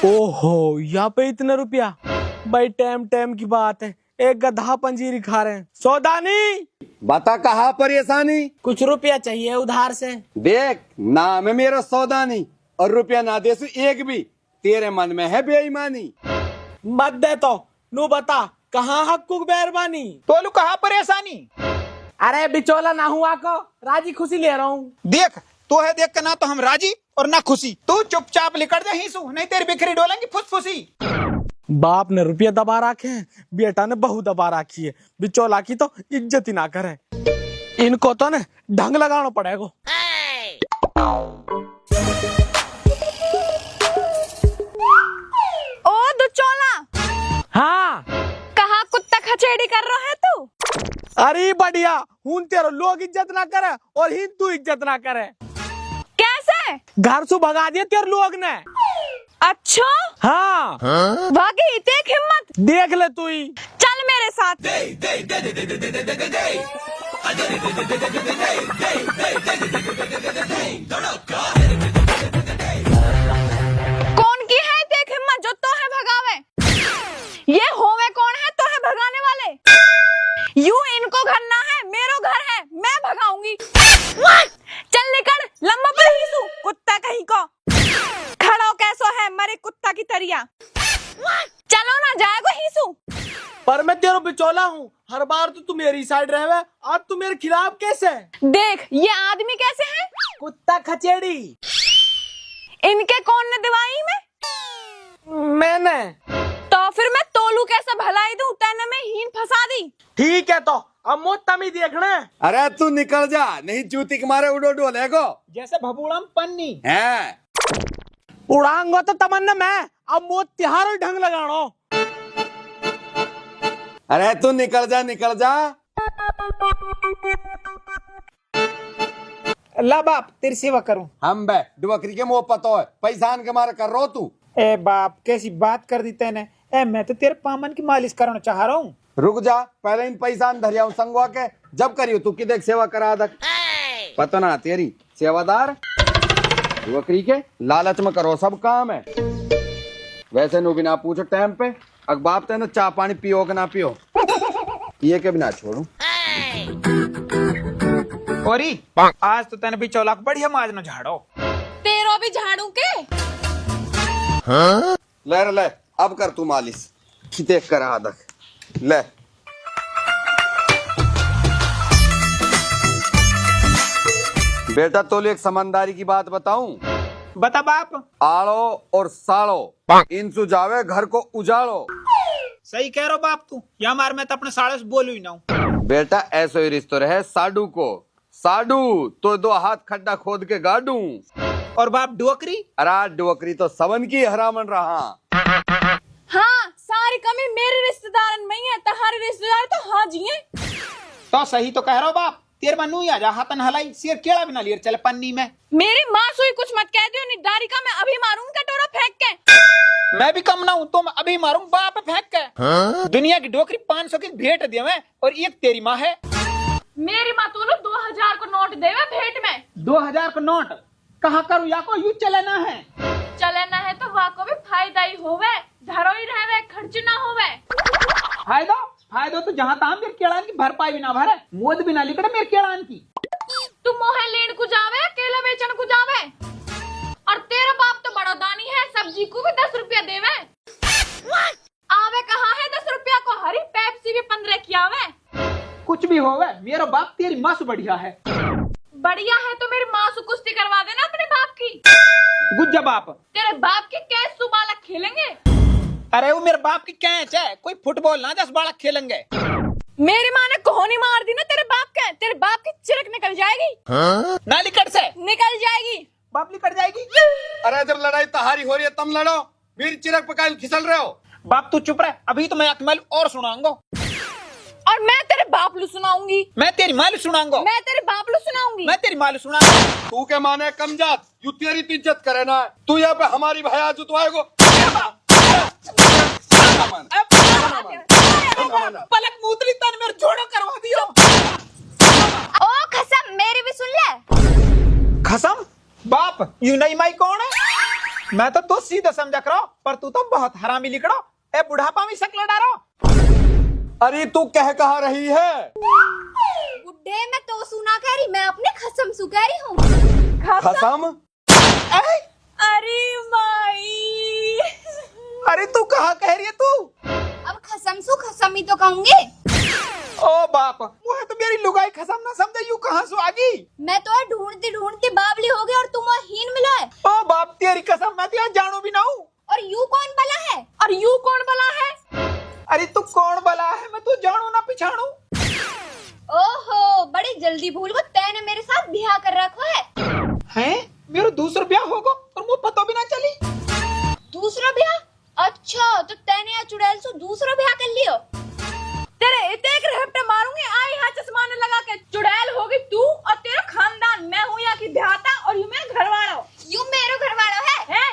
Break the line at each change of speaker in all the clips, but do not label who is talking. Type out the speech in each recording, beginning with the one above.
ओहो, यहाँ पे इतने रुपया? भाई टाइम टाइम की बात है, एक गधा पंजीरी खा रहे हैं। सौदानी
बता कहाँ परेशानी?
कुछ रुपया चाहिए उधार से।
देख, नाम है मेरा सौदानी और रुपया ना दे एक भी, तेरे मन में है बेईमानी।
मत दे तो नू बता कहाँ हक्कुक बेरबानी।
तोलू कहाँ परेशानी?
अरे बिचौला ना हुआ को राजी खुशी ले रहा हूँ।
देख तो है, देख के ना तो हम राजी और ना खुशी। तू चुपचाप लिकड़ जा हीसू, नहीं तेरी बिखरी डोलेंगी फुसफुसी।
बाप ने रुपया दबा रखे हैं, बेटा ने बहू दबा रखी है। बिचौला की तो इज्जत ही ना करे। इनको तो ना ढंग लगाना पड़ेगा।
ओ दुचौला।
हाँ
कहाँ कुत्ता खचेड़ी कर रहा है तू?
अरे बढ़िया हूं, तेरे लोग इज्जत ना करे और हिंदू इज्जत ना करे।
कैसे?
घर से भगा दिए तेरे लोग ने।
अच्छा
हाँ
वाकई देख हिम्मत।
देख ले तू ही।
चल मेरे साथ। कौन की है देख हिम्मत जो तो है भगावे? ये होवे कौन है तो है भगाने वाले? यूं इनको घर ना है, मेरो घर है, मैं भगाऊंगी। चल निकल, लंबा पर हीसू कुत्ता कहीं को। खड़ो कैसो है मरे कुत्ता की तरिया। चलो ना जाएगो हीसू।
पर मैं तेरा बिचौला हूँ, हर बार तो तू मेरी साइड रहे, आज तू मेरे खिलाफ कैसे?
देख ये आदमी कैसे है?
कुत्ता खचेड़ी।
इनके कौन ने दिवाई में?
मैंने।
तो फिर मैं तोलू कैसे भलाई दूं? तैने में हीन फंसा दी।
ठीक है तो अब मुझ तमी देखना।
अरे तू निकल जा, नहीं जूती के मारे उड़ो डोलेगो
जैसे भबूड़म पन्नी
है।
उड़ाऊंगा तो तमन्ना मैं, अब मुझ तिहार ढंग लगाना।
अरे तू निकल जा, निकल जा।
अल्लाह बाप तेरी सेवा करूं।
हम बे डुबकरी के मुंह पतो है, पैसान के मारे कर रो तू।
ए बाप कैसी बात कर दी तैने। ए मैं तो तेरे पामन की मालिश करना चाह रहा हूँ।
रुक जा, पहले इन पैसान धरिया संगवा के जब करियो तू किदेक सेवा करा दक। पता ना तेरी सेवादार डुबकरी के लालच में करो सब काम है। वैसे नु बिना पूछो टाइम पे अग बाप तेने चाय पानी पियो के ना पियो, पिए के बिना छोड़ू।
औरी आज तो तैने भी चौला बढ़िया माज न झाड़ो।
तेरो भी झाड़ू के।
ले रे ले, अब कर तू मालिश, देख कर आदक ले। बेटा तो एक समझदारी की बात बताऊं।
बता बाप।
आड़ो और साड़ो इन सुझावे घर को उजाड़ो।
सही कह रहा बाप तू, या मार मैं तो अपने साड़े से बोलू ही ना हूँ।
बेटा ऐसो ही रिश्तो रहे साडू को, साडू तो दो हाथ खड्डा खोद के गाड़ू।
और बाप डुअकरी?
अरे डुअकरी तो सबन की हरामन रहा।
हाँ सारी कमी मेरे रिश्तेदारन में ही है, तुम्हारे रिश्तेदार तो हाँ जी हैं।
तो सही तो कह रहा बाप। तेरे मन नू आ जा, हाथन हलाई सिर केड़ा बिना लियर चले पन्नी में।
मेरी माँ सुई कुछ मत कह दियो, निडारी का मैं अभी मारूंगी कटोरा फेंक के।
मैं भी कम ना हूँ तो मैं अभी मारूं बाप फेंक के। दुनिया की डोकरी 500 की भेंट दिया मैं, और एक तेरी माँ है।
मेरी माँ तो 2000 को नोट देवे भेंट में।
2000 का नोट कहाँ करूँ, या को यू चले ना है।
चले ना है तो वाको भी फायदा ही होवे, धरो ही रहवे, खर्च ना होवे।
फायदा तो जहाँ तहाँ मेरे केड़ान की भरपाई भी ना भरे, मोद भी ना लिखड़े मेरे केड़ान की।
तू मोहे लेन को जावे, केला बेचन को जावे। और तेरा बाप तो बड़ा दानी है, सब्जी को भी 10 रुपया देवे। आवे कहाँ है 10 रुपया को, हरी पेप्सी भी 15 की आवे।
कुछ भी होवे मेरा बाप तेरी माँ से बढ़िया है।
बढ़िया है तो मेरी माँ से कुश्ती करवा देना अपने बाप की।
गुज्जा बाप।
तेरे बाप की कैच तू बालक खेलेंगे।
अरे वो मेरे बाप की कैच है, कोई फुटबॉल ना 10 बालक खेलेंगे।
मेरी माँ ने कोहनी मार दी ना तेरे बाप के, तेरे बाप की चिरक निकल जाएगी।
ना लिकड़ से
निकल जाएगी।
बाप लिकड़ जाएगी।
अरे जब लड़ाई तहारी हो रही है तम लड़ो, मेरी चिरक पकाई खिसल रहे हो।
बाप तू चुप रहे, अभी तो मैं अकमल और सुनाऊंगा।
और मैं तेरे बाप लू सुनाऊंगी।
मैं तेरी माल सुनाऊंगा।
मैं तेरे बाप लू सुनाऊंगी।
मैं तेरी माल सुनाऊंगा।
तू के माने कमजात, यू तेरी तो इज्जत करे ना, तू यहाँ पे हमारी भया जुतवाएगो।
पलक मूत्री तन मेरे जोड़ो करवा दियो।
ओ कसम मेरी भी सुन ले।
कसम बाप, यू नहीं माई कौन है? मैं तो सीधा समझा करो, पर तू तो बहुत हरामी लिखड़ो। ए बुढ़ापा में शक्ल डारो।
अरे तू कहा रही है?
बुड्ढे मैं तो सुना कह रही, मैं अपने खसम सु कह रही हूँ।
खसम?
अरे माई,
अरे तू कहा कह रही है तू?
अब खसम सु खसम ही तो कहूंगी।
ओ बाप, वो है तो मेरी लुगाई खसम ना समझे, यू कहाँ से आ गई?
मैं तो ढूंढती ढूंढती बावली हो गई और तुम हीन मिला है।
ओ बाप तेरी कसम, मैं तो यहाँ जानू भी ना हूँ।
और यू कौन बला है? और यू कौन बला है?
अरे तू कौन बला है, मैं तू जानू ना पिछाणू।
ओहो, बड़ी जल्दी भूल गो, तैने मेरे साथ ब्याह कर रखो है।
मेरा दूसरा ब्याह होगा और मुझे पता भी ना चली।
दूसरा ब्याह? अच्छा, तो तैने या चुड़ैल से दूसरा ब्याह कर लियो? तेरे एक रहपटे मारूंगी, आई यहाँ चश्मा ने लगा के। चुड़ैल होगी तू और तेरा खानदान, मैं हूँ यहाँ की ध्याता और यू मेरा घरवाला। यू मेरो घरवाला है?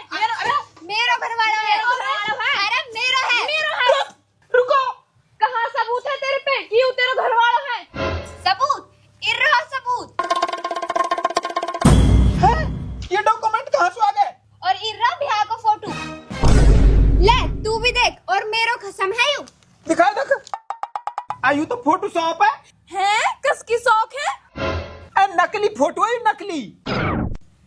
मेरो घरवाला है। अरे मेरा है।
रुको,
कहाँ सबूत है तेरे पे कि यू तेरा घरवाला है? सबूत? इरहा सबूत।
ये डॉक्यूमेंट कहाँ से आ गए?
और इरहा ब्याह का फोटो। ले तू भी देख, और मेरो कसम है यू।
दिखा देख। आयु तो फोटो शॉप है।
हैं? किसकी शौक है?
नकली फोटो है, नकली।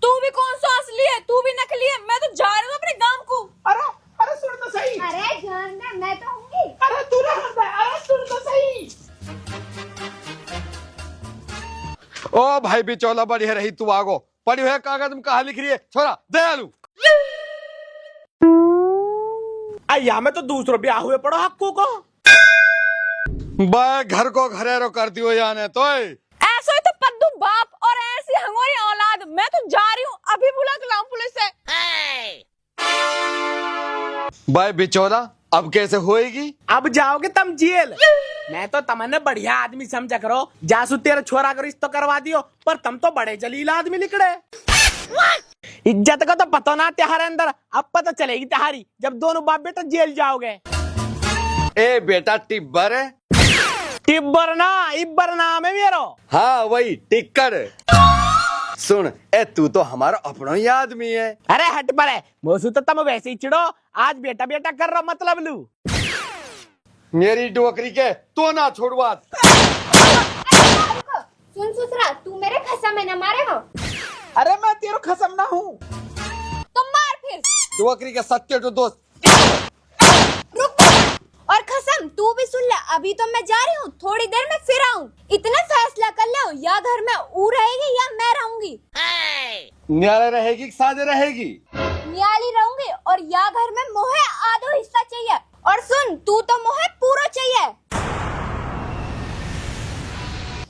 तू भी कौन सा असली है? तू भी नकली है। मैं तो जा रही हूँ अपने गांव को।
अरे सुन तो सही।
अरे जान दे, मैं तो होंगी।
अरे तू रहने दे, अरे सुन तो सही।
ओ भाई बिचौला बढ़िया रही तू आगो। पढ़ी हुए कागज में कहा लिख रही है छोरा दयालु?
अया में तो दूसरो ब्याह हुए पड़ो हक्कू को।
बे घर को घरेरो कर दियो याने तो।
ऐसा ही तो पद्दू बाप और ऐसी हंगोरी औलाद। मैं तो जा रही हूँ, अभी बुला के लाऊं पुलिस से।
बे बिचौला अब कैसे होएगी?
अब जाओगे तुम जेल। मैं तो तमन्ने बढ़िया आदमी समझा करो, जासू तेरा छोरा का रिश्ता करवा दियो, पर तुम तो बड़े जलील आदमी निकले। इज्जत का तो पता ना तुम्हारे अंदर, अब पता चलेगी तुम्हारी जब दोनों बाप बेटा जेल जाओगे।
ए बेटा टिब्बर है?
टिब्बर ना, इब्बर नाम है मेरो।
हाँ वही टिक्कर। सुन ए तू तो हमारा अपना ही आदमी है।
अरे हट पर है मोसू, तो तुम वैसे ही चिड़ो, आज बेटा बेटा कर रहा मतलब लू।
मेरी डोकरी के तो ना छोड़वा।
सुन ससुरा, तू मेरे खसम में न मारे हो।
अरे मैं तेरा खसम ना हूँ।
तुम मार फिर।
डोकरी के सत्य तो दोस्त।
रुक, और खसम तू भी सुन ले, अभी तो मैं जा रही हूँ, थोड़ी देर में फिर आऊँ। इतना फैसला कर लो, या घर में ऊ रहेगी या मैं रहूंगी।
न्यायालय रहेगी कि साझे रहेगी?
न्याली रहूंगी, और या घर में मोहे आधो हिस्सा चाहिए। और सुन, तू तो मोहे पूरा चाहिए।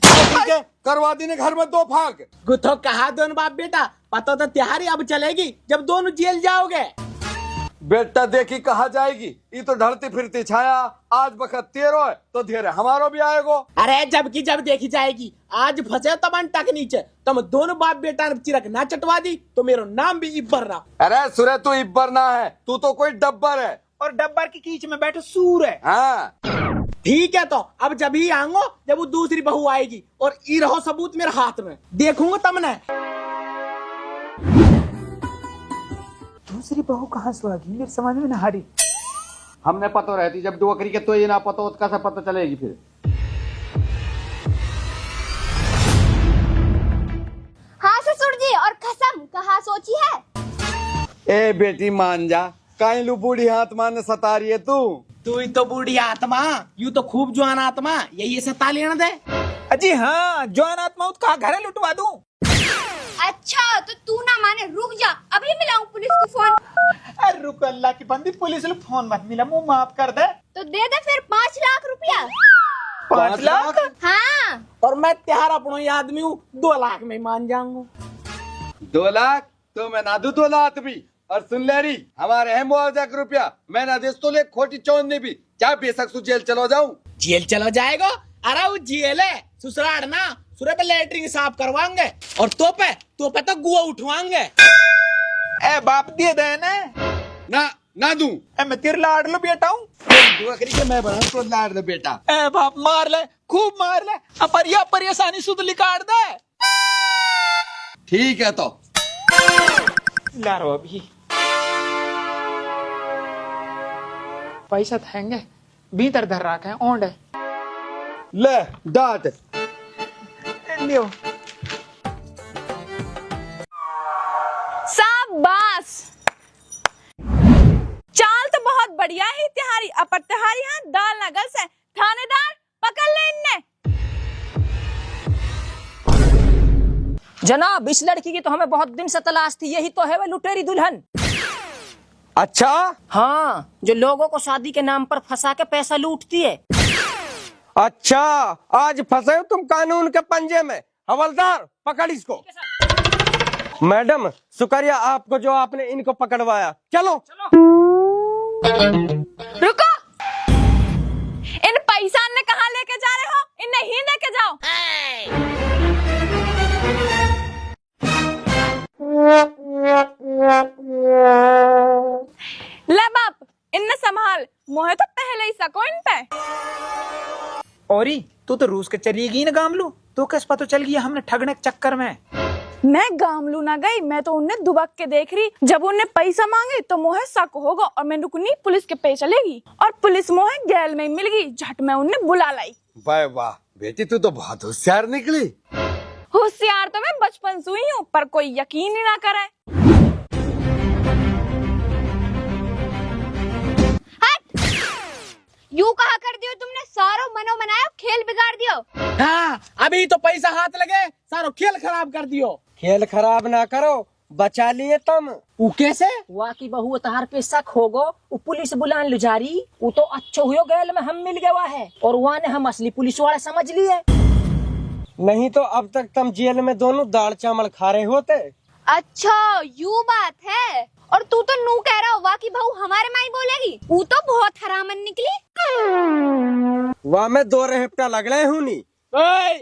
ठीक है, करवा दी ने घर में 2 फाक।
गुथो कहा दोनों बाप बेटा, पता तो त्योहारी अब चलेगी जब दोनों जेल जाओगे।
बेटा देखी कहा जाएगी, ये तो ढलती फिरती छाया। आज बखत तेरो है तो धीरे हमारो भी आएगो।
अरे जब की जब देखी जाएगी, आज फंसे तब टक नीचे। तुम दोनों बाप बेटा ने चिरक ना चटवा दी तो मेरो नाम भी इब्बर ना।
अरे सुरे तू इब्बर ना है, तू तो कोई डब्बर है।
और डब्बर की कीच में बैठे सूर है।
हाँ
ठीक है, तो अब जब ही आऊंगो जब वो दूसरी बहू आएगी, और ये रहो सबूत मेरे हाथ में, देखूंगा तुमने।
दूसरी बहू कहाँ से आ गई, मेरे समझ में ना आ रही।
हमने पता रहती, जब डोकरी के तो ये ना पता हो, कैसे पता चलेगी फिर?
हाँ ससुर जी, और कसम कहाँ सोची है?
ए बेटी मान जा, काई लू बूढ़ी हाथ मारने सता रही है तू।
तू ही तो बूढ़ी आत्मा, यू तो खूब जवान आत्मा, यही सता लेना दे।
अजी हाँ, जवान आत्मा का घर है, लुटवा दूं।
अच्छा तो तू ना माने, रुक जा, अभी मिलाऊं पुलिस को फोन।
अरे रुक, अल्लाह की बंदी, पुलिस ने फोन मत मिला, मुंह माफ कर दे।
तो दे दे फिर 5 लाख रुपया।
5 लाख?
हाँ।
और मैं त्योहार अपनो ही आदमी हूँ, 2 लाख में मान जाऊंगा।
2 लाख तो मैं ना दू 2 लाख भी। और सुन ले रही, हमारे है मुआवजा का रुपया, मैं ना देश तो ले खोटी चौंदनी भी, चाहे बेशक सु जेल चलो जाऊं।
जेल चलो जाएगा? अरे वो जेल है ससुराल ना, सुरे पे लेटरिन साफ करवाएंगे, और तो पे तो गुआ उठवाएंगे।
ए बाप दिए दे ने
ना दूं।
ए मैं तेरे लाड लो बेटा हूँ।
डोकरी के मैं बना तो लाड दे बेटा।
ए बाप मार ले, खूब मार ले, अपरिया परेशानी सुध लिकाड़ दे।
ठीक है तो
लारो अभी पैसा थेंगे भीतर धर रखा है ओंड है
ले डांट।
लियो
शाबाश, चाल तो बहुत बढ़िया ही तिहारी, अपर तिहारी हाँ दाल ना गल से। थानेदार पकड़ ले इन्ने।
जनाब, इस लड़की की तो हमें बहुत दिन से तलाश थी। यही तो है वह लुटेरी दुल्हन।
अच्छा
हाँ, जो लोगों को शादी के नाम पर फंसा के पैसा लूटती है।
अच्छा, आज फंसे हो तुम कानून के पंजे में। हवलदार पकड़ इसको। मैडम शुक्रिया आपको जो आपने इनको पकड़वाया। चलो
रुको, इन पैसा ने कहाँ लेके जा रहे हो? इन्हें ही लेके जाओ। ले बाप, इन्हें संभाल। मोहे तो पहले ही सको इन पे।
औरी तू तो रूस के चलिएगी ना गामलू, तू किस पता चल गया हमने ठगने के चक्कर में।
मैं गामलू ना गई, मैं तो उन्हें दुबक के देख रही। जब उन्हें पैसा मांगे तो मोहे शक होगा और मैं रुकनी पुलिस के पे चलेगी और पुलिस मोहे गैल में मिल गई। झट में उन्हें बुला लाई।
वाह वाह बेटी, तू तो बहुत होशियार निकली।
होशियार तो मैं बचपन से हुई हूँ, पर कोई यकीन ही ना करे।
यूं कहा कर दियो तुमने, सारो मनो मनायो खेल बिगाड़ दियो।
हाँ, अभी तो पैसा हाथ लगे सारो खेल खराब कर दियो।
खेल खराब ना करो, बचा लिए तुम।
ऊ कैसे?
वाह की बहू तहार पे शक होगो। वो पुलिस बुलान लुजारी, वो तो अच्छो हुयो गैल में हम मिल गया है और वहाँ ने हम असली पुलिस वाले समझ लिए।
नहीं तो अब तक तुम जेल में दोनों दाल चावल खा रहे होते।
अच्छा यूं बात है। और तू तो नू कह रहा हो वाह की बहू हमारे माई बोलेगी। वो तो बहुत हरामन निकली।
वह में दो रेहपटा लग रहे हूँ नी।
ओए,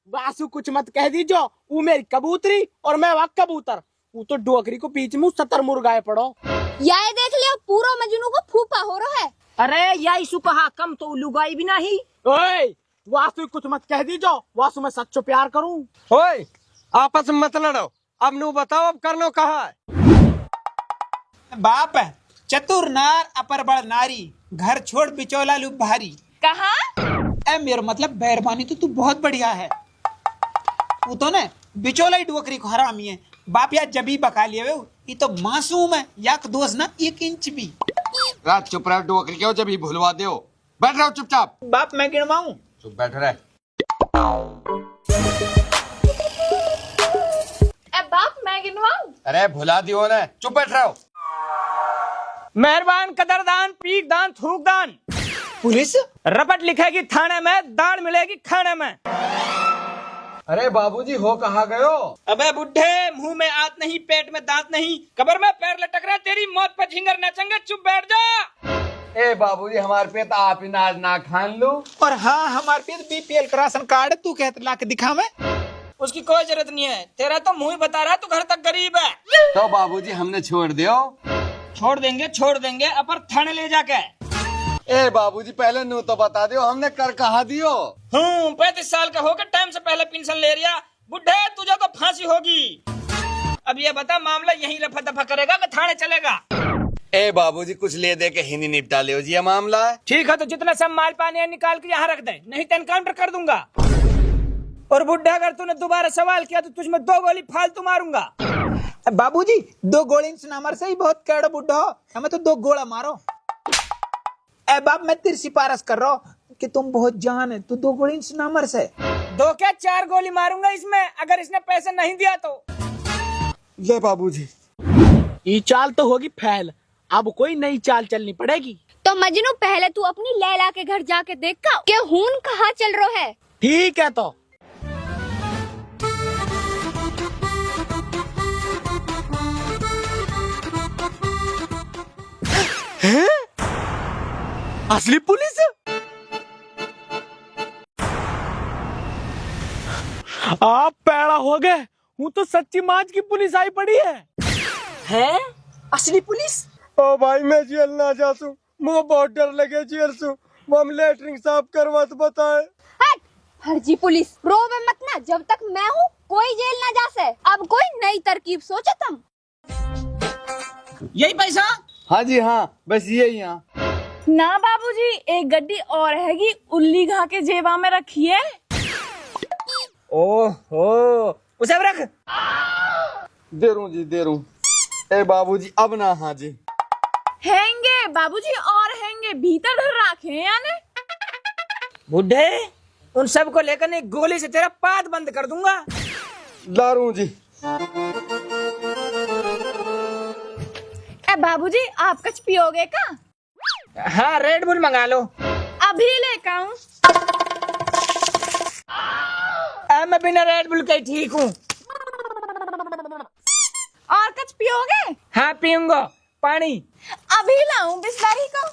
वासु कुछ मत कह दीजो। वो मेरी कबूतरी और मैं वह कबूतर। वो तो डोकरी को बीच में 70 मुर्गाए पड़ो।
या ये देख लियो, पूरा मजनू को फूफा हो रहा है।
अरे या इसु कहा कम तो लुगाई भी नहीं।
ओए, वासु कुछ मत कह दीजो। वासु मैं सच्चो प्यार करूं।
ओए, आपस में मत लड़ो। अब नू बताओ अब करनो कहा है।
बाप चतुर नार अपर बड़ नारी, घर छोड़ बिचौला लुप भारी।
कहा?
ए मेरा मतलब मेहरबानी तो तू बहुत बढ़िया है। वो तो ना बिचौला ही डोकरी को हरामी है। बाप यार जबी बका लिए वे, ये तो मासूम है। याक दोस्त ना 1 इंच भी।
रात चुप रहो, डोकरी क्यों जब ही भुलवा दो। बैठ रहो चुपचाप।
बाप मैं गिनवाऊं?
चुप बैठ रहे।
बाप मैं गिनवाऊं?
अरे भुला दियो ने, चुप बैठ रहो।
मेहरबान, कदरदान, पीक दान, थूक दान।
पुलिस
रपट लिखेगी थाने में, दाल मिलेगी खाने में।
अरे बाबूजी हो कहाँ गयो?
अबे बुढ़े, मुंह में आत नहीं, पेट में दांत नहीं, कबर में पैर लटक रहा, तेरी मौत पर झिंगर नाचेंगे। चुप बैठ जा।
ए बाबूजी हमारे पे तो आप ही नाच ना खान लो।
और हाँ हमारे पे बीपीएल का राशन कार्ड है, तू कहते ला के दिखा मैं।
उसकी कोई जरूरत नहीं है, तेरा तो मुंह ही बता रहा तू घर तक गरीब है।
तो बाबूजी हमने छोड़ दियो।
छोड़ देंगे अपर थाने ले जाके।
ए बाबूजी पहले नू तो बता दियो, हमने कर कहा दियो।
35 साल का होकर टाइम से पहले पेंशन ले रिया। बुढ़े, तुझे तो फांसी होगी। अब ये बता, मामला यहीं रफा दफा करेगा कि थाने चलेगा?
ए बाबूजी कुछ ले दे के ही नहीं निपटा लियो जी, ये मामला है।
ठीक है, तो जितना सब माल पानी है निकाल के यहाँ रख दे, नहीं तो एनकाउंटर कर दूंगा। और बुढ़ा, अगर तूने दोबारा सवाल किया तो तुझमें 2 गोली फालतू मारूंगा।
बाबूजी 2 गोली से मर से ही बहुत कड़ो बुढ़ो, हमें तो 2 गोला मारो। ए बाप मैं तेरी सिफारिश कर रहा हूँ कि तुम बहुत जान है, तू 2 गोली से ना मर से।
2 क्या 4 गोली मारूंगा इसमें, अगर इसने पैसे नहीं दिया तो।
ले बाबूजी,
ये चाल तो होगी फैल, अब कोई नई चाल चलनी पड़ेगी।
तो मजनू पहले तू अपनी लैला के घर जाके देखा कि खून कहाँ चल रहा है।
ठीक है, तो असली पुलिस? आप पैड़ा हो गए, हूँ तो सच्ची माज की पुलिस आई पड़ी है?
असली पुलिस?
ओ भाई मैं जेल ना जासू, मुझे बहुत डर लगे जेल से। मम लेटरिंग साफ करवा तो बताए।
हट, फर्जी पुलिस रोवे मत ना, जब तक मैं हूँ कोई जेल ना जा से। अब कोई नई तरकीब सोचो तुम।
यही पैसा?
हाँ जी हाँ, बस यही यहाँ।
ना बाबूजी, एक गड्डी और हैगी, उल्ली घा के जेबा में रखी है।
ओहो, उसे रख।
दे रू जी, दे रू। ए बाबूजी अब ना, हाँ जी
हैंगे बाबूजी, और हैंगे, भीतर धर रखे हैं यानी।
बुढ़े, उन सबको लेकर एक गोली से तेरा पाद बंद कर दूंगा।
लारू जी।
बाबूजी, आप कुछ पियोगे का?
हाँ, रेड बुल मंगा लो।
अभी लेकर आऊं।
मैं बिना रेड बुल के ठीक हूँ।
और कुछ पियोगे?
हाँ, पीऊंगा। पानी
अभी लाऊं बिस्लरी को?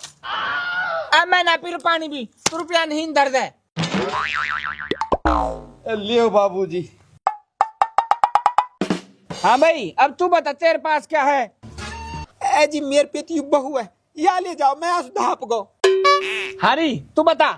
अब मैं ना पी पानी भी, तो रुपया नहीं दर्द है।
लियो बाबूजी।
हाँ भाई, अब तू बता तेरे पास क्या है? ए जी, मेरे पे तो बहू है, या ले जाओ, मैं आज ढाप गो। हरी, तू बता।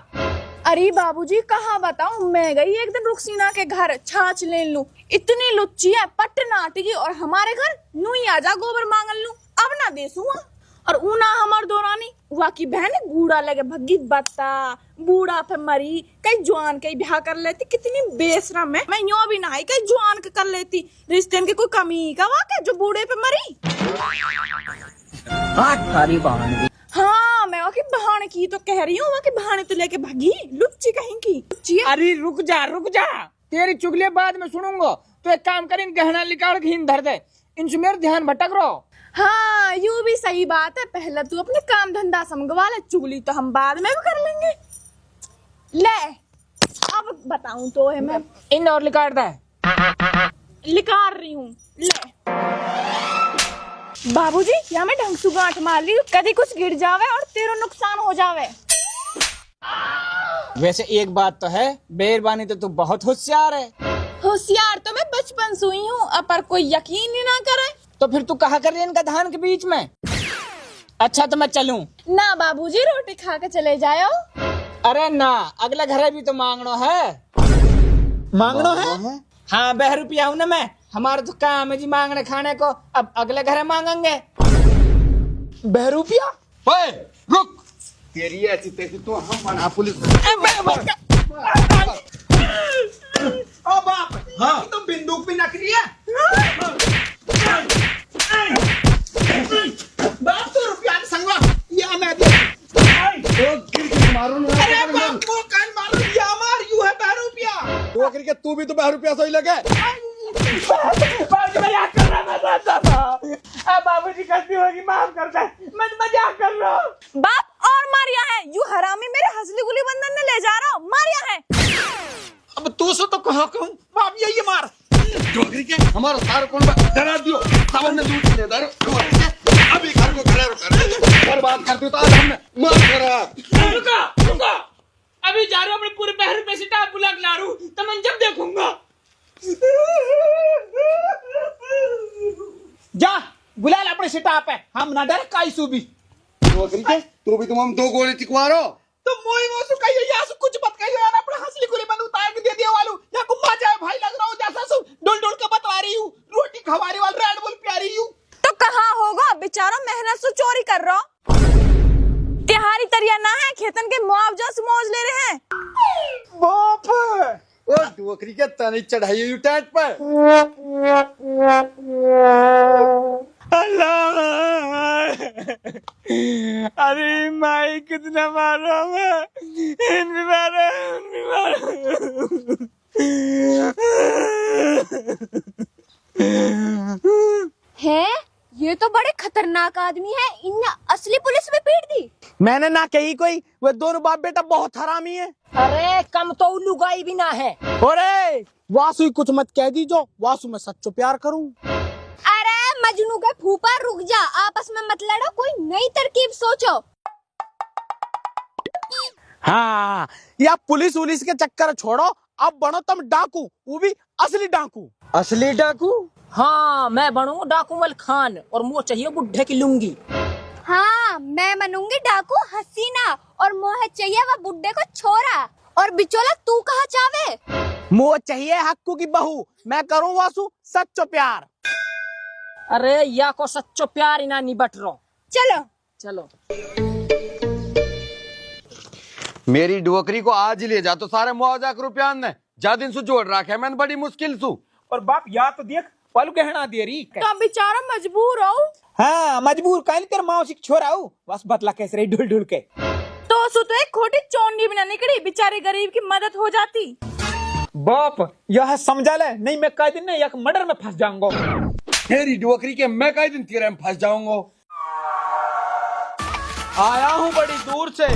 अरे बाबूजी, कहाँ बताऊं, मैं गई एक दिन रुखसीना के घर छाछ ले लूं, इतनी लुच्ची है पट नाटकी, और हमारे घर नूई आजा गोबर मांगल लूं, अब ना देसूंगा। और ऊना हमार दोरानी हुआ की बहन गूड़ा लगे भग्गी बत्ता, बूढ़ा पे मरी, कई जवान कई ब्याह कर लेती, कितनी बेशरम है। मैं यूं भी नहीं कई जवान के कर लेती, रिश्ते की कोई कमी का वाक़ जो बूढ़े पे मरी। हाँ, मैं वहाँ की बहाने की तो कह रही हूँ, वहाँ की बहाने तो लेके भागी, लुच्ची कहीं की लुच्ची है।
अरे रुक जा, तेरी चुगली बाद में सुनूंगा। तो एक काम कर, इन गहना निकाल के हिन धर दे, इनसे मेरा ध्यान भटक रहो।
हाँ, यूं भी सही बात है, पहले तू अपने काम धंधा समझवा ले, चुगली तो हम बाद में भी कर लेंगे। ले, अब बताऊं तो है, मैं
इन और लिकाट दे।
लिकार रही हूँ, ले। बाबूजी, या मैं ढंग से गांठ मार ली, कभी कुछ गिर जावे और तेरा नुकसान हो जावे।
वैसे एक बात तो है, बेरबानी तो तू बहुत होशियार है।
होशियार तो मैं बचपन से हुई हूँ, पर कोई यकीन ही ना करे।
तो फिर तू कहा कर रही है इनका धान के बीच में? अच्छा, तो मैं चलूं?
ना बाबूजी, रोटी खा के चले जाओ।
अरे ना, अगला घर भी तो मांगनो है। मांगनो है? हाँ, 2 रुपया हूँ ना मैं, हमारा तो काम है जी मांगने खाने को, अब अगले घर मांगेंगे 2 रुपया।
ओए, रुक। तेरी ऐसी तैसी तो हम मना पुलिस।
ओ बाप,
हाँ,
तो बंदूक भी नकली है। बाप तो रुपया संगवा, या मैं दे।
मारो ना।
अरे बाप को कान मारो, या मार, यू है 2 रुपया।
वो करके तू भी तो 2 रुपया सही लगे।
बाबूजी, मजाक कर रहा, मैं जानता था। अब बाबूजी गलती होगी, माफ कर दे, मैं मजाक कर रहा हूँ।
बाप और मारिया है, यू हरामी मेरे हंसली गुली बंधन ने ले जा रहा हूँ, मारिया है।
अब तू सो तो कहा कहूँ, बाप ये मार।
जोगरी के हमारा सारा कौन डरा दियो, सावन ने लूट ले दर। अभी घर को खड़ा कर बर्बाद कर दियो, तो आज हमने मार करा।
रुका, अभी जा रहा हूँ, अपने पूरे 2 रुपए से टाप बुला के ला रहा हूँ, तो मैं जब देखूंगा। जा बुला ला अपने सिटाप है, हम ना डर काई सूबी।
जोगरी के तू भी तुम हम 2 गोली चिकवा रहो।
तो मोई वो सु कहियो, या सु कुछ मत कहियो यार, अपना हंसली गुली बंद उतार के दे दिया वालू, या गुम्मा जाए भाई लग रहा हूँ, जैसा सु डोल के बतवा रही हूँ, रोटी खवारी वाल रेड बुल प्यारी हूँ।
तो कहाँ होगा बेचारा, मेहनत से चोरी कर रहा। तिहारी तरिया ना है, खेतन के मुआवजा से मौज ले रहे हैं।
बाप,
ओ जोगरी के तने चढ़ाई यू टैट पर।
अल्लाह, अरे माई कितना मारो मैं, इन भी मारो।
है, ये तो बड़े खतरनाक आदमी है, इनने असली पुलिस में पीट दी।
मैंने ना कही कोई, वे दोनों बाप बेटा बहुत हरामी है।
अरे कम तो उल्लू गाई भी ना है।
अरे वासु कुछ मत कह दी, जो वासु मैं सच्चो प्यार करूं।
अरे मजनू के फूफा, रुक जा, आपस में मत लड़ो, कोई नई तरकीब सोचो।
हाँ, या पुलिस उलिस के चक्कर छोड़ो, अब बनो तुम डाकू, वो भी असली डाकू।
असली डाकू?
हाँ, मैं बनूंगा डाकूमल खान, और मुझे चाहिए बुढ़े की लुंगी।
हाँ, मैं बनूंगी डाकू हसीना, और मोह चाहिए वह बुड्ढे को छोरा। और बिचोला तू कहाँ चावे?
मुझे चाहिए हक्कू की बहू, मैं करूं वासु सच्चो प्यार।
अरे या को सच्चो प्यार इना निबट रो।
चलो
चलो।
मेरी डोकरी को आज ही ले जा तो सारे मुआवजा के रुपया ने जा दिन से जोड़ रखे मैंने बड़ी मुश्किल सु।
और बाप या तो देख पल गहना दे रही
तो अब बेचारा मजबूर हो।
हाँ मजबूर काली तेरे मौसी छोरा हूँ बस बतला कैसे रही ढूल ढूल के।
तो सो तो एक खोटी चौंडी भी ना निकली, बेचारे गरीब की मदद हो जाती।
बाप यह समझा ले नहीं मैं कई दिन एक मर्डर में फंस जाऊंगा।
तेरी डोकरी के मैं कई दिन तेरे में फंस जाऊंगा।
आया हूँ बड़ी दूर से,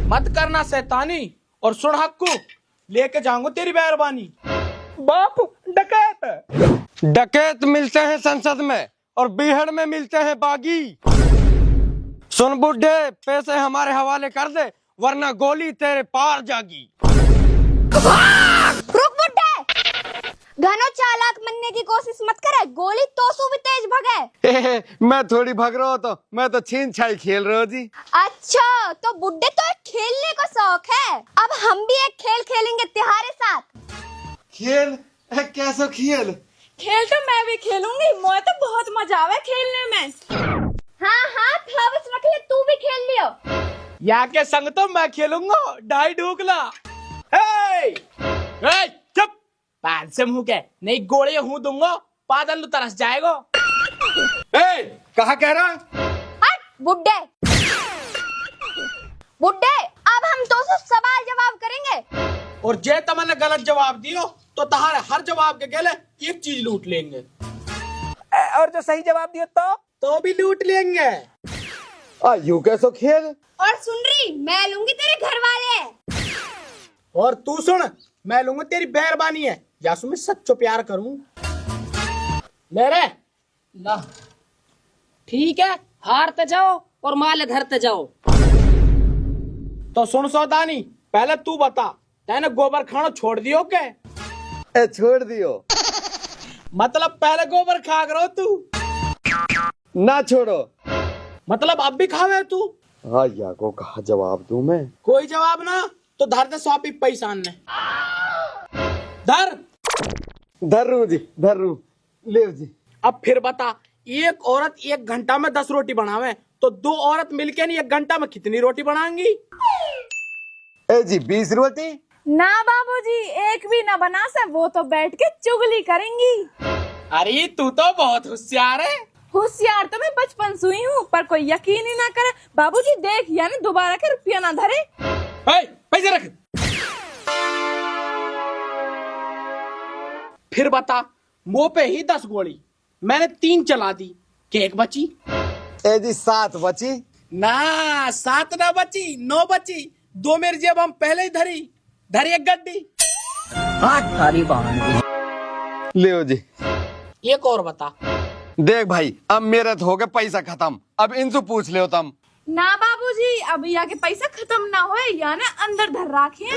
मत करना शैतानी और सुन हक्कू, लेके जाऊंगा तेरी मेहरबानी।
बाप डकैत
डकैत मिलते हैं संसद में और बीहड़ में मिलते हैं बागी। सुन बुड्ढे पैसे हमारे हवाले कर दे वरना गोली तेरे पार जागी।
रुक बुड्ढे, घनो चालाक बनने की कोशिश मत करे, गोली तो सु भी तेज भगे।
मैं थोड़ी भग रहा हूँ तो मैं तो छीन छाई खेल रहा हूँ जी।
अच्छा तो बुड्ढे तो एक खेलने का शौक है, अब हम भी एक खेल खेलेंगे तुम्हारे साथ।
खेल कैसा खेल?
खेल तो मैं भी खेलूंगी, मुझे तो बहुत मजा आवे खेलने में।
हाँ थावस रख ले, तू भी खेल लियो।
या के संग तो मैं खेलूंगा ढाई ढूकला। चुप, पान से मुंह के नहीं गोले हूँ दूंगा, पादल तरस जाएगा।
कहा कह रहा?
हट बुड्ढे। बुड्ढे अब हम तो सवाल जवाब करेंगे
और जे तमने गलत जवाब दियो तो तहारे हर जवाब के गले एक चीज लूट लेंगे,
और जो सही जवाब दिया
तो भी लूट लेंगे।
यू कैसो खेल?
और सुन रही मैं लूंगी तेरे घर वाले।
और तू सुन, मैं लूंगा तेरी मेहरबानी है, यासु में सच्चो प्यार करूं मेरे
ला ठीक है, हारते जाओ और माल धरते जाओ।
तो सुन सौदानी, पहले तू बता तैने गोबर खाना छोड़ दियो के?
छोड़ दियो
मतलब पहले गोबर खा करो तू,
ना छोड़ो
मतलब अब भी खावे तू?
हाँ या को कहा जवाब दूं मैं?
कोई जवाब ना तो धर दे 100 पैसा ने धर।
धर रू जी, धर रू ले जी।
अब फिर बता, एक औरत 1 घंटा में 10 रोटी बनावे तो 2 औरत मिलके नहीं 1 घंटा में कितनी रोटी बनाएंगी?
जी 20 रोटी।
ना बाबूजी, एक भी ना बना से, वो तो बैठ के चुगली करेंगी।
अरे तू तो बहुत होशियार है।
होशियार तो मैं बचपन से हुई हूँ, पर कोई यकीन ही ना करे। बाबूजी देख, यानी दोबारा के रुपया ना धरे।
पैसे रख। फिर बता, मुंह पे ही 10 गोली, मैंने 3 चला दी, कि 1 बची?
जी 7 बची।
ना 7 ना बची, 9 बची। 2 मेरी जेब हम पहले ही धरी 1 गड्डी।
ले जी।
एक और बता।
देख भाई अब मेरे तो हो गए पैसा खत्म, अब इनसे पूछ ले तुम।
ना बाबूजी, अभी आके पैसा खत्म ना होए, या ना अंदर धर राखिए।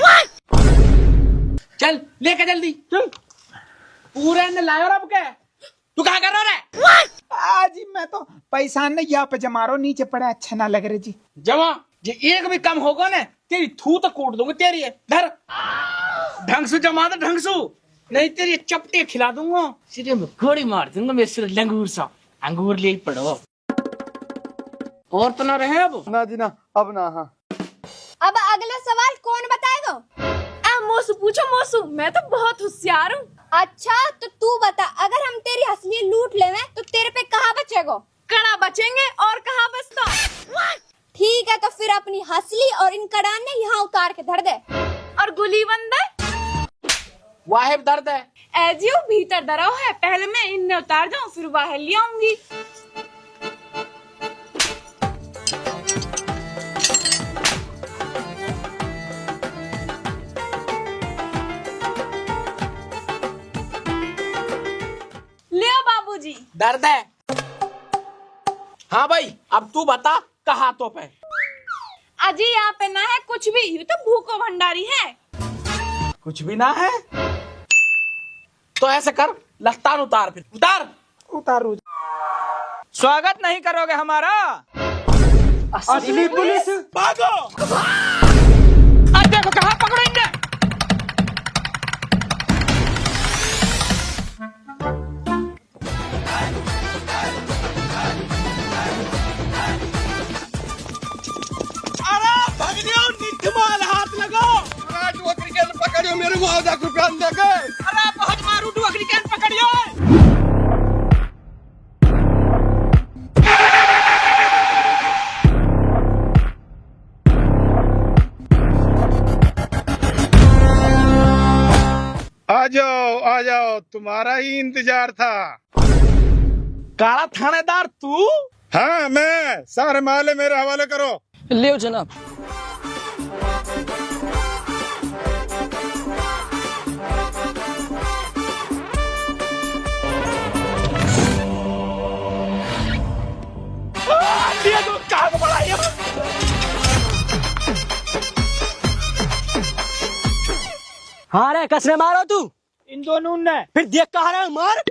चल लेके जल्दी चल, पूरे ने लायो रब के। तू क्या कर रहा है?
आज मैं तो पैसा ने यहाँ पे जमा रहा, नीचे पड़ा अच्छा ना लग रहे जी।
जमा जे एक भी कम होगा ना तेरी थू तो कूट दूंगा तेरी है। धर ढंग से जमा दे, ढंग से, नहीं तेरी चपटे खिला दूंगा, सिरे में गोली मार दूंगा मेरे सिर लंगूर सा। अंगूर ले पड़ो और तो ना रहे अब।
ना जी ना, अब ना। हाँ
अब अगला सवाल कौन बताएगा?
मोसू पूछो मोसू, मैं तो बहुत होशियार हूँ।
अच्छा तो तू बता, अगर हम तेरी हसली लूट लेवे तो तेरे पे कहाँ बचेगा?
कड़ा बचेंगे और कहाँ बचता।
ठीक है तो फिर अपनी हसली और इन कड़ान ने यहाँ उतार के धर दे।
और गुली बंद
वाहिब दर्द है।
एजियो भीतर डराओ है, पहले मैं इनने उतार जाऊं फिर बाहर ले आऊंगी। ले बाबूजी।
दर्द है। हाँ भाई अब तू बता, कहाँ तो पे?
अजी यहाँ पे ना है कुछ भी, ये तो भूखो भंडारी है।
कुछ भी ना है तो ऐसे कर, लफ्तान उतार, फिर
उतारू। स्वागत नहीं करोगे हमारा? असली पुलिस
भागो।
आज देखो कहाँ पकड़ेंगे।
अरे भगनियों, निठमाल हाथ लगा।
मुआवजा रुपया देंगे।
अरे बहुत मारू डुअकरी के पकड़ियो।
आ जाओ तुम्हारा ही इंतजार था।
काला थानेदार तू?
हाँ मैं, सारे माले मेरे हवाले करो।
लियो जनाब।
ये तो कहाँ को बढ़ाई है?
हाँ रे कसने मारो तू।
इन दोनों ने
फिर देख कहा रहा है मार।